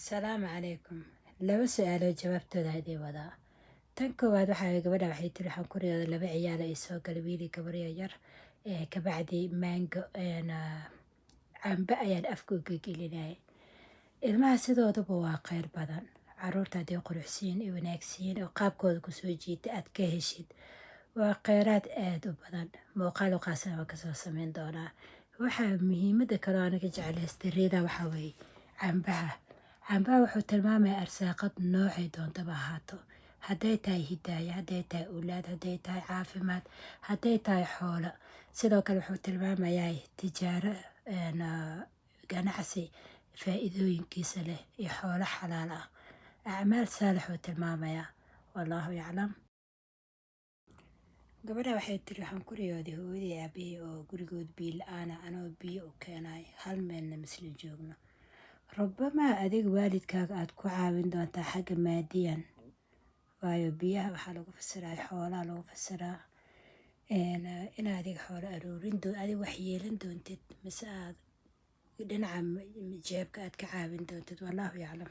السلام عليكم. laba su-aalood jawaabtooda haddii wadaa. Tan koowaad waxaa gabadha waxay tiri waxaan ku riyooday laba ciyaal ay soo galay wiili gabar yar kabacdi maango cambe ayaan afka u gelinayay. Ilmaha sidooduba waa kheyr badan. Caruurta hadday quruxsiin iyo wanaagsiin oo qaabkooda kusoo jiita aad ka heshid waa kheyraad aad u badan. Muuqaal u qaasana waa kasoo sameyn doonaa. Waxaa muhiimada kaloo anaga jeclaystay riyada waxaa weeye cambaha wuxuu tilmaamayaa arsaaqad noocay doontaba ahaato. Hadday tahay hidaaya, hadday tahay awlaad, hadday tahay caafimaad, hadday tahay xoolo. Sidoo kale wuxuu tilmaamayaa tijaaro ganacsi faa'iidooyinkiisa leh iyo xoolo xalaal ah. Acmaal saalix uu tilmaamayaa. Wallaahu yaclam. Gabadha waxay tiri waxaan ku riyooday hooyadii aabihii oo gurigood biyo la'aan ah anoo biyo u keenay hal meelna misla joogno. ربما أديك والد كاك أتكو عاوين دون حاجة ماديا وايو بيها وحالو فسرها حولا لو فسرها إن أديك حولا أرورين دون أدي وحيلين دون تد مساعد نعم جيبك أتكو عاوين دون تد والله يعلم.